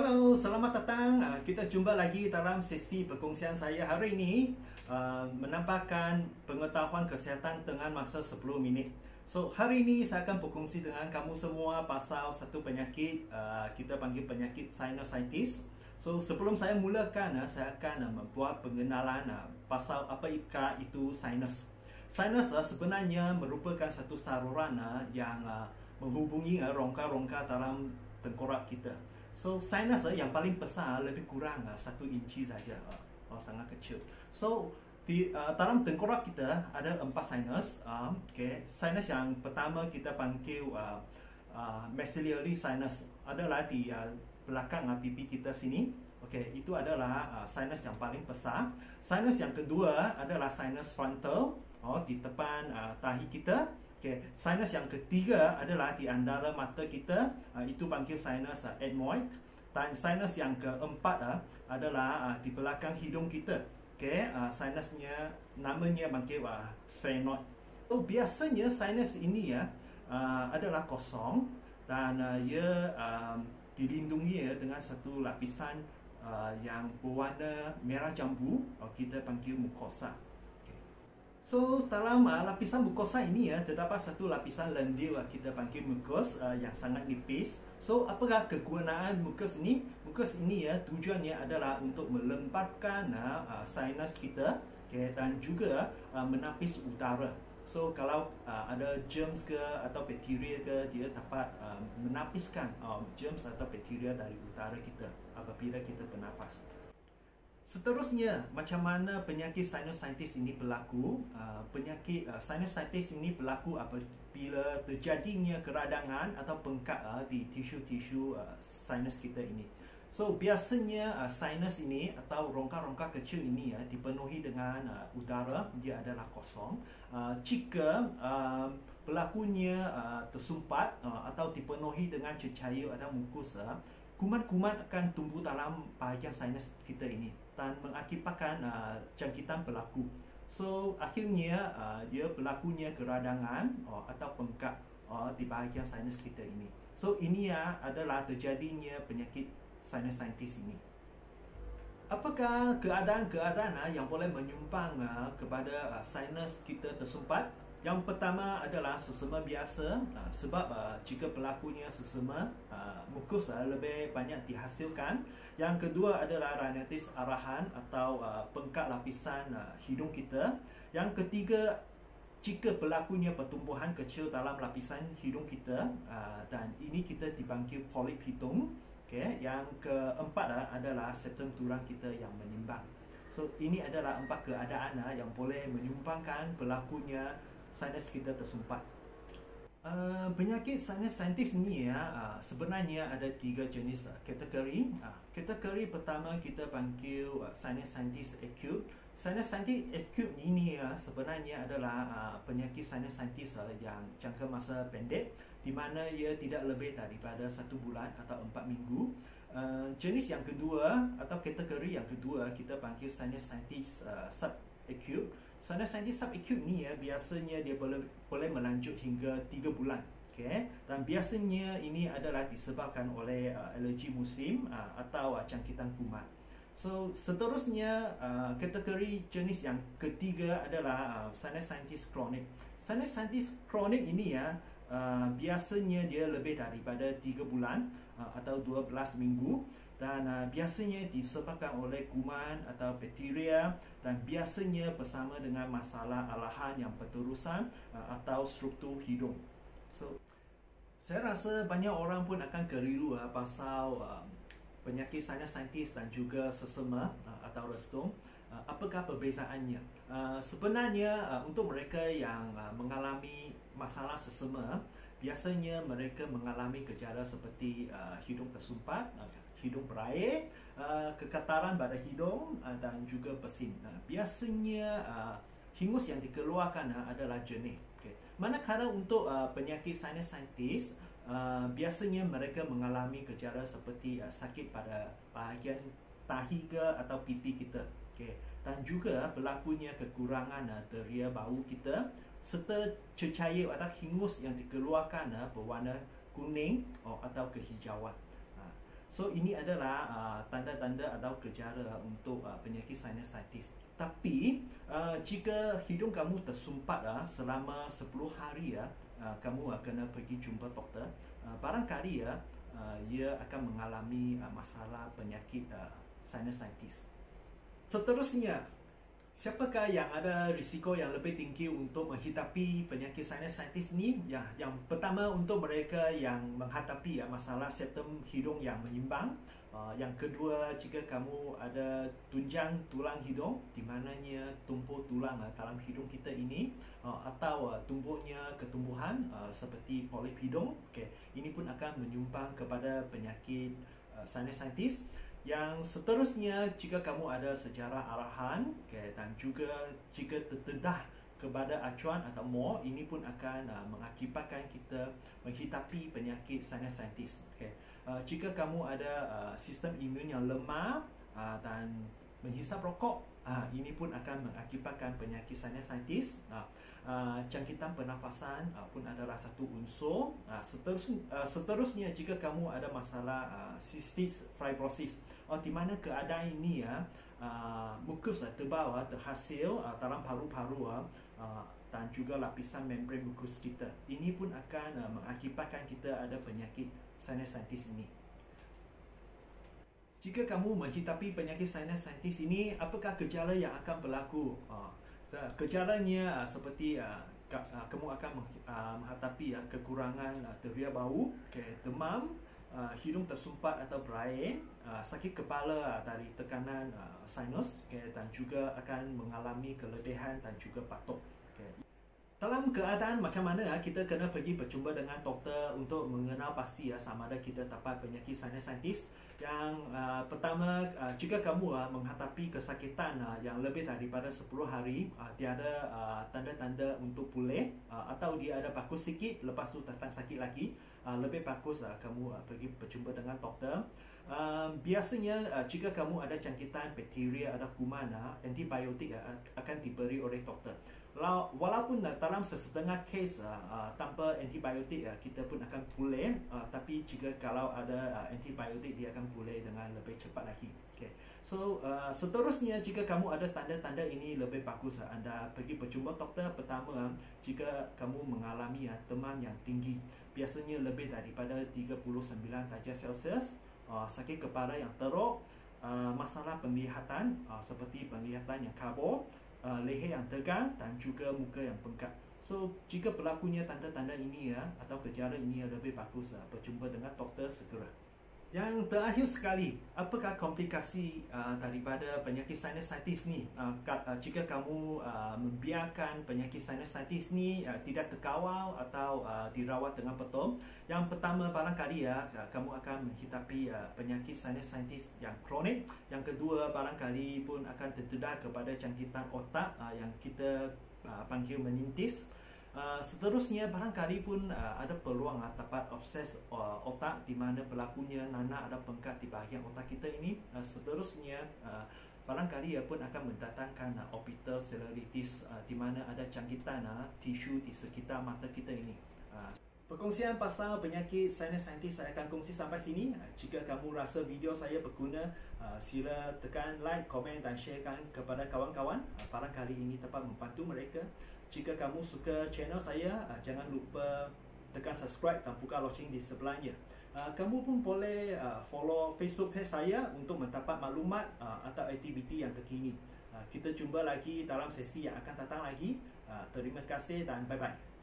Halo, selamat datang. Kita jumpa lagi dalam sesi perkongsian saya hari ini, menampakkan pengetahuan kesihatan dengan masa 10 minit. So, hari ini saya akan berkongsi dengan kamu semua pasal satu penyakit, kita panggil penyakit sinusitis. So, sebelum saya mulakan, saya akan membuat pengenalan pasal apa itu sinus. Sinus sebenarnya merupakan satu saluran yang menghubungi rongga-rongga dalam tengkorak kita. So, sinus yang paling besar lebih kurang 1 inci saja, sangat kecil. So, di dalam tengkorak kita ada 4 sinus. Okay. Sinus yang pertama kita panggil maxillary sinus, adalah di belakang pipi kita sini. Okay, itu adalah sinus yang paling besar. Sinus yang kedua adalah sinus frontal, di depan tahi kita. Okay. Sinus yang ketiga adalah di antara mata kita, itu panggil sinus ethmoid. Dan sinus yang keempat adalah di belakang hidung kita. Okay. Sinusnya namanya panggil sphenoid. So, biasanya sinus ini adalah kosong dan ia dilindungi dengan satu lapisan yang berwarna merah jambu, kita panggil mukosa. So, dalam lapisan mukosa ini terdapat satu lapisan lendir, kita panggil mukus, yang sangat nipis. So, apakah kegunaan mukus ini? Mukus ini tujuannya adalah untuk melembabkan sinus kita, okay, dan juga menapis udara. So, kalau ada germs ke atau bakteria ke, dia dapat menapiskan germs atau bakteria dari udara kita apabila kita bernafas. Seterusnya, macam mana penyakit sinusitis ini berlaku? Penyakit sinusitis ini berlaku apabila terjadinya keradangan atau bengkak di tisu-tisu sinus kita ini. So, biasanya sinus ini atau rongga-rongga kecil ini dipenuhi dengan udara, dia adalah kosong. Jika berlakunya tersumpat atau dipenuhi dengan cecair atau mukosa, kuman-kuman akan tumbuh dalam bahagian sinus kita ini dan mengakibatkan jangkitan berlaku. So, akhirnya dia berlakunya keradangan atau bengkak di bahagian sinus kita ini. So, ini adalah terjadinya penyakit sinusitis ini. Apakah keadaan-keadaan yang boleh menyumbang kepada sinus kita tersumpat? Yang pertama adalah sesama biasa, sebab jika berlakunya sesama, mukus lebih banyak dihasilkan. Yang kedua adalah rhinitis arahan atau bengkak lapisan hidung kita. Yang ketiga, jika berlakunya pertumbuhan kecil dalam lapisan hidung kita, dan ini kita dipanggil polip hidung. Okay. Yang keempat adalah septum tulang kita yang menyimbang. So, ini adalah 4 keadaan yang boleh menyumbangkan berlakunya sinus kita tersumpat. Penyakit sinusitis ini sebenarnya ada 3 jenis kategori. Kategori pertama kita panggil sinusitis acute. Sinusitis acute ini sebenarnya adalah penyakit sinusitis yang jangka masa pendek, di mana ia tidak lebih daripada 1 bulan atau 4 minggu. Jenis yang kedua atau kategori yang kedua kita panggil sinusitis subacute. Sinusitis subacute ni biasanya dia boleh melanjut hingga 3 bulan. Okay? Dan biasanya ini adalah disebabkan oleh alergi musim atau jangkitan kuman. So, seterusnya kategori jenis yang ketiga adalah sinusitis kronik. Sinusitis kronik ini biasanya dia lebih daripada 3 bulan atau 12 minggu, dan biasanya disebabkan oleh kuman atau bakteria, dan biasanya bersama dengan masalah alahan yang berterusan atau struktur hidung. So, saya rasa banyak orang pun akan keliru pasal penyakit sinusitis dan juga sesama atau restung. Apakah perbezaannya? Sebenarnya untuk mereka yang mengalami masalah sesama, biasanya mereka mengalami gejala seperti hidung tersumpat, hidung berair, kekataran pada hidung, dan juga bersin. Biasanya hingus yang dikeluarkan adalah jernih. Okay. Manakala untuk penyakit sinusitis, biasanya mereka mengalami gejala seperti sakit pada bahagian tahi ke atau pipi kita. Okay. Dan juga berlakunya kekurangan deria bau kita, serta cecair atau hingus yang dikeluarkan berwarna kuning atau kehijauan. So ini adalah tanda-tanda atau gejala untuk penyakit sinusitis. Tapi jika hidung kamu tersumpat selama 10 hari kamu kena pergi jumpa doktor. Barangkali ia akan mengalami masalah penyakit sinusitis. Seterusnya, siapakah yang ada risiko yang lebih tinggi untuk menghadapi penyakit sinusitis ni? Yang pertama, untuk mereka yang menghadapi masalah septum hidung yang menyimbang. Yang kedua, jika kamu ada tunjang tulang hidung, di mananya tumpul tulang dalam hidung kita ini, atau tumbuhnya ketumbuhan seperti polip hidung, ini pun akan menyumbang kepada penyakit sinusitis. Yang seterusnya, jika kamu ada sejarah arahan dan juga jika terdedah kepada acuan atau more, ini pun akan mengakibatkan kita menghadapi penyakit sinusitis. Jika kamu ada sistem imun yang lemah dan menghisap rokok, ini pun akan mengakibatkan penyakit sinusitis. Jangkitan pernafasan pun adalah satu unsur. Seterusnya, jika kamu ada masalah cystic fibrosis, di mana keadaan ini mukus tebal terhasil dalam paru-paru dan juga lapisan membran mukus kita, ini pun akan mengakibatkan kita ada penyakit sinusitis ini. Jika kamu menghadapi penyakit sinusitis ini, apakah gejala yang akan berlaku? Gejalanya seperti kamu akan menghadapi kekurangan teria bau, demam, hidung tersumpat atau berair, sakit kepala dari tekanan sinus, dan juga akan mengalami kelebihan dan juga batuk. Dalam keadaan macam mana kita kena pergi berjumpa dengan doktor untuk mengenal pasti sama ada kita dapat penyakit sinusitis. Yang pertama, jika kamu menghadapi kesakitan yang lebih daripada 10 hari, tiada tanda-tanda untuk pulih, atau dia ada bagus sikit lepas tu datang sakit lagi, lebih bagus kamu pergi berjumpa dengan doktor. Biasanya jika kamu ada jangkitan bakteria atau kuman, antibiotik akan diberi oleh doktor. Walaupun dalam sesetengah kes tanpa antibiotik kita pun akan pulih, tapi jika kalau ada antibiotik dia akan pulih dengan lebih cepat lagi. So seterusnya, jika kamu ada tanda-tanda ini, lebih bagus anda pergi berjumpa doktor. Pertama, jika kamu mengalami demam yang tinggi, biasanya lebih daripada 39 darjah Celsius, sakit kepala yang teruk, masalah penglihatan seperti penglihatan yang kabur, leher yang tegang dan juga muka yang bengkak. So jika berlakunya tanda-tanda ini atau gejala ini, lebih bagus berjumpa dengan doktor segera. Yang terakhir sekali, apakah komplikasi daripada penyakit sinusitis ni? Jika kamu membiarkan penyakit sinusitis ni tidak terkawal atau dirawat dengan betul, yang pertama, barangkali kamu akan menghadapi penyakit sinusitis yang kronik. Yang kedua, barangkali pun akan terdedah kepada jangkitan otak yang kita panggil meningitis. Seterusnya, barangkali pun ada peluang dapat abses otak di mana berlakunya nanah atau bengkak di bahagian otak kita ini. Seterusnya, barangkali pun akan mendatangkan orbital cellulitis di mana ada jangkitan tisu di sekitar mata kita ini. Perkongsian pasal penyakit sinusitis saya akan kongsi sampai sini. Jika kamu rasa video saya berguna, sila tekan like, komen dan sharekan kepada kawan-kawan. Barangkali ini dapat membantu mereka. Jika kamu suka channel saya, jangan lupa tekan subscribe dan buka loceng di sebelahnya. Kamu pun boleh follow Facebook page saya untuk mendapat maklumat atau aktiviti yang terkini. Kita jumpa lagi dalam sesi yang akan datang lagi. Terima kasih dan bye-bye.